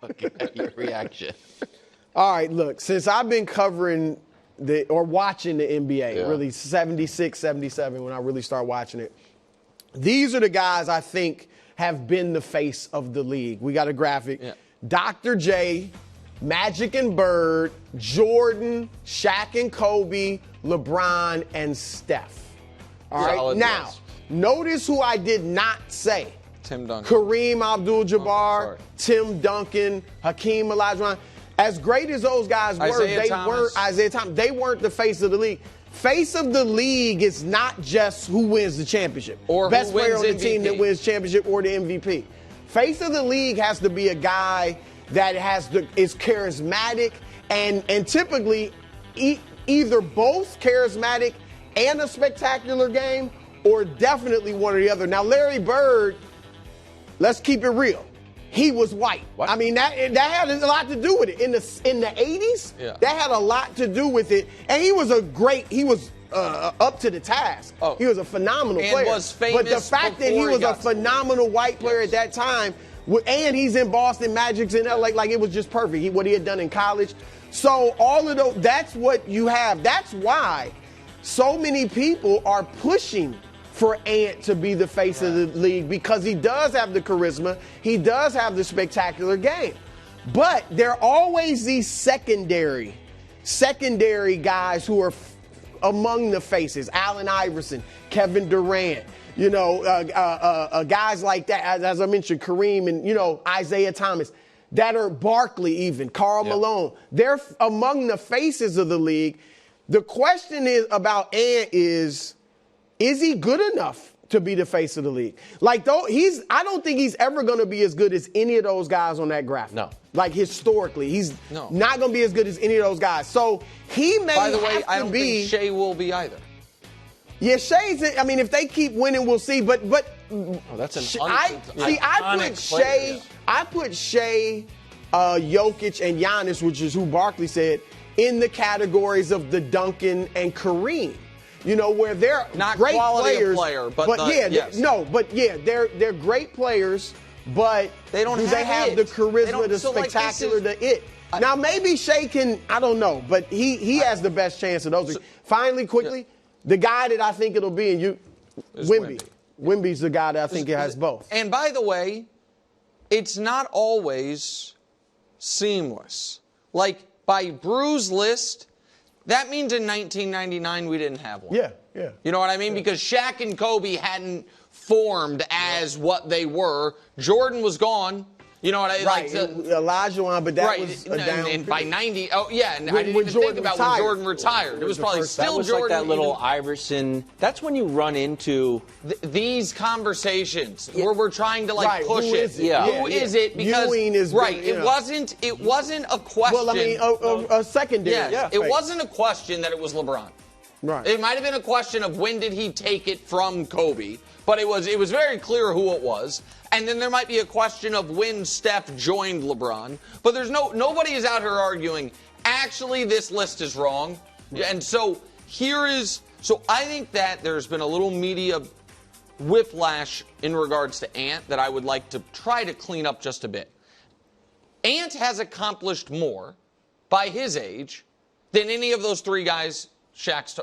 Okay, your reaction. All right, look, since I've been covering watching the NBA, really 76, 77 when I really started watching it, these are the guys I think have been the face of the league. We got a graphic. Yeah. Dr. J, Magic and Bird, Jordan, Shaq and Kobe, LeBron, and Steph. All right, solid now, list. Notice who I did not say. Tim Duncan. Kareem Abdul-Jabbar, Tim Duncan, Hakeem Olajuwon. As great as those guys were, they weren't the face of the league. Face of the league is not just who wins the championship. Or best who player on the wins team MVP. that wins championship or the MVP. Face of the league has to be a guy that is charismatic and typically either both charismatic and a spectacular game, or definitely one or the other. Now, Larry Bird, let's keep it real. He was white. What? I mean, that had a lot to do with it. In the 80s, that had a lot to do with it. And he was up to the task. Oh. He was a phenomenal and player. Was famous but the fact that he was a phenomenal white player at that time, and he's in Boston, Magic's in LA, like it was just perfect. What he had done in college. So all of those, that's what you have. That's why so many people are pushing for Ant to be the face of the league, because he does have the charisma, he does have the spectacular game. But there are always these secondary guys who are among the faces. Allen Iverson, Kevin Durant, guys like that, as I mentioned, Kareem and, Isaiah Thomas, that are Barkley even, Karl Malone. They're among the faces of the league. The question is about Ant is he good enough to be the face of the league? Like, I don't think he's ever going to be as good as any of those guys on that graphic. No. Like, historically, he's not going to be as good as any of those guys. So he may have to be. By the way, I don't think Shai will be either. Yeah, Shai's. I mean, if they keep winning, we'll see. But that's an I put Shai, Jokic, and Giannis, which is who Barkley said, in the categories of the Duncan and Kareem. Where they're not great quality players, of player, they're great players, but they don't have the charisma, the spectacular, the it. Now maybe Shai can, I don't know, but he has the best chance of those. Finally, quickly, the guy that I think it'll be, and Wemby. Wemby's the guy that I think it has both. And by the way, it's not always seamless. Like by Brew's list, that means in 1999 we didn't have one. Yeah. You know what I mean? Because Shaq and Kobe hadn't formed as what they were. Jordan was gone. You know what I mean? Right. Olajuwon, but that was a down. And by 90, and I didn't even think about when Jordan retired. It was probably still Jordan. Like that little Iverson. That's when you run into these conversations where we're trying to push who it. Is it? Who is it? Because Ewing is it wasn't a question. Well, I mean, a secondary. It wasn't a question that it was LeBron. Right. It might have been a question of when did he take it from Kobe, but it was very clear who it was. And then there might be a question of when Steph joined LeBron, but there's nobody is out here arguing, actually this list is wrong. Yeah. And so I think that there's been a little media whiplash in regards to Ant that I would like to try to clean up just a bit. Ant has accomplished more by his age than any of those three guys Chuck's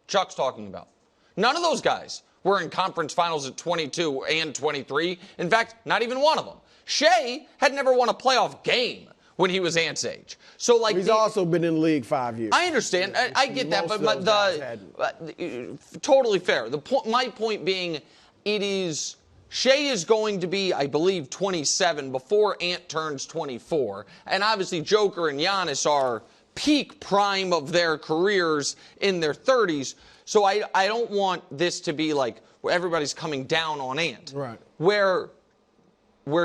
talking about. None of those guys were in conference finals at 22 and 23. In fact, not even one of them. Shai had never won a playoff game when he was Ant's age. So, he's also been in the league 5 years. I understand. I get that, but totally fair. My point being, Shai is going to be, I believe, 27 before Ant turns 24, and obviously Joker and Giannis are peak prime of their careers in their 30s. So I don't want this to be like where everybody's coming down on Ant. Right. Where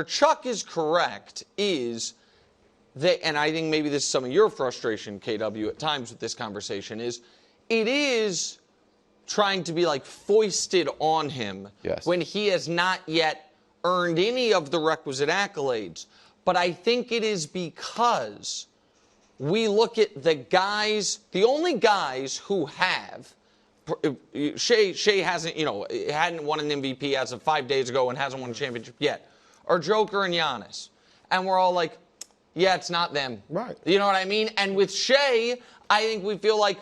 Chuck is correct is that, and I think maybe this is some of your frustration, KW, at times with this conversation, is it is trying to be foisted on him when he has not yet earned any of the requisite accolades. But I think it is because we look at the only guys who have. Shai hasn't, hadn't won an MVP as of 5 days ago and hasn't won a championship yet, are Joker and Giannis. And we're all like, yeah, it's not them. Right. You know what I mean? And with Shai, I think we feel like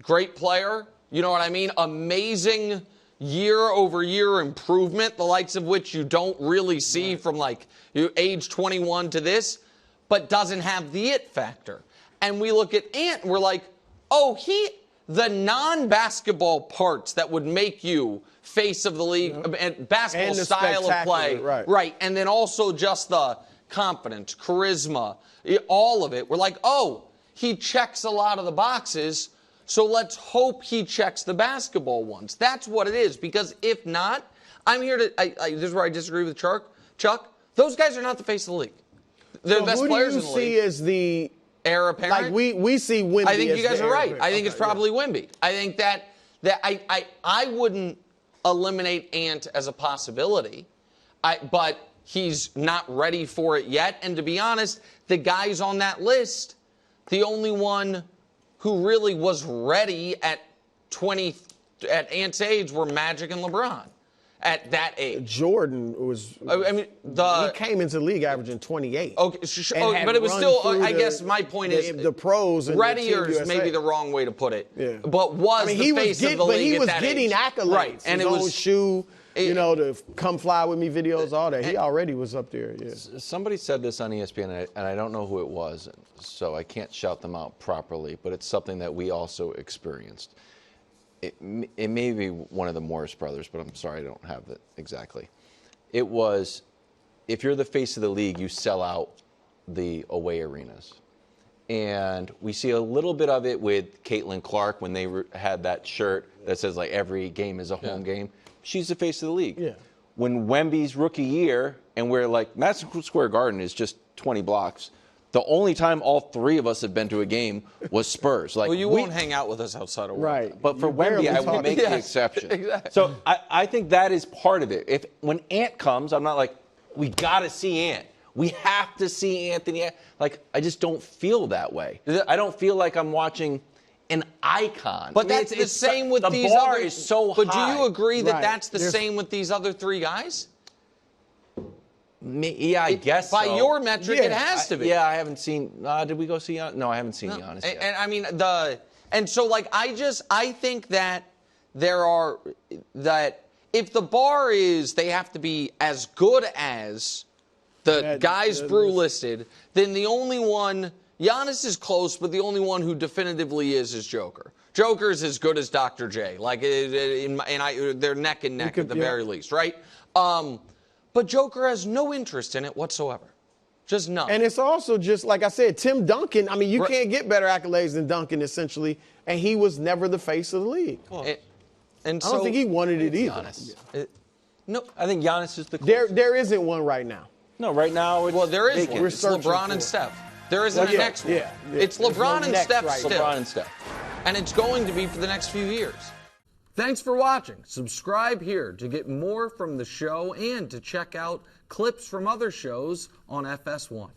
great player. You know what I mean? Amazing year-over-year improvement, the likes of which you don't really see from like age 21 to this, but doesn't have the it factor. And we look at Ant, and we're like, oh, the non-basketball parts that would make you face of the league, and basketball and style of play, right, and then also just the confidence, charisma, all of it. We're like, oh, he checks a lot of the boxes, so let's hope he checks the basketball ones. That's what it is, because if not, I'm here to, this is where I disagree with Chuck. Those guys are not the face of the league. They're the best players in the league. Who do you see as the heir apparent? Like we see Wemby. I think as you guys the are heir right. apparent. I think it's probably Wemby. I think that I wouldn't eliminate Ant as a possibility, but he's not ready for it yet. And to be honest, the guys on that list, the only one who really was ready at Ant's age were Magic and LeBron. At that age, Jordan was. I mean, he came into the league averaging 28. Okay, but it was still. I guess my point is the pros. And ready the is maybe the wrong way to put it. Yeah. But was the face of the league but he was at that getting age. accolades. Right, and his it own was shoe. The come fly with me videos, all that. He already was up there. Yeah. Somebody said this on ESPN, and I don't know who it was, so I can't shout them out properly. But it's something that we also experienced. It may be one of the Morris brothers, but I'm sorry I don't have it exactly. It was, if you're the face of the league, you sell out the away arenas. And we see a little bit of it with Caitlin Clark when they had that shirt that says, like, every game is a home game. She's the face of the league. Yeah. When Wemby's rookie year, and we're like, Madison Square Garden is just 20 blocks. The only time all three of us have been to a game was Spurs. Like, well, you won't hang out with us outside of work. Right. But for Wemby, I will make the exception. Exactly. So I think that is part of it. When Ant comes, I'm not like, we got to see Ant. We have to see Anthony. Like, I just don't feel that way. I don't feel like I'm watching an icon. But that's the same with these other. The bar other, is so but high. do you agree that Right. that's the same with these other three guys? Yeah, I guess by so. your metric, it has to be. I haven't seen. Did we go see Giannis? No, I haven't seen Giannis yet. And I mean and so like I think that if the bar is they have to be as good as the guys Brew listed, then the only one Giannis is close, but the only one who definitively is Joker. Joker's as good as Dr. J. Like they're neck and neck at the very least, right? But Joker has no interest in it whatsoever. Just none. And it's also just, like I said, Tim Duncan. I mean, you can't get better accolades than Duncan, essentially. And he was never the face of the league. And I don't think he wanted it either. Giannis. No, I think Giannis is the closest. There isn't one right now. No, right now. Well, there is vacant. one. It's LeBron and Steph. There isn't a next one. Yeah. It's LeBron and Steph still. LeBron and Steph. And it's going to be for the next few years. Thanks for watching. Subscribe here to get more from the show and to check out clips from other shows on FS1.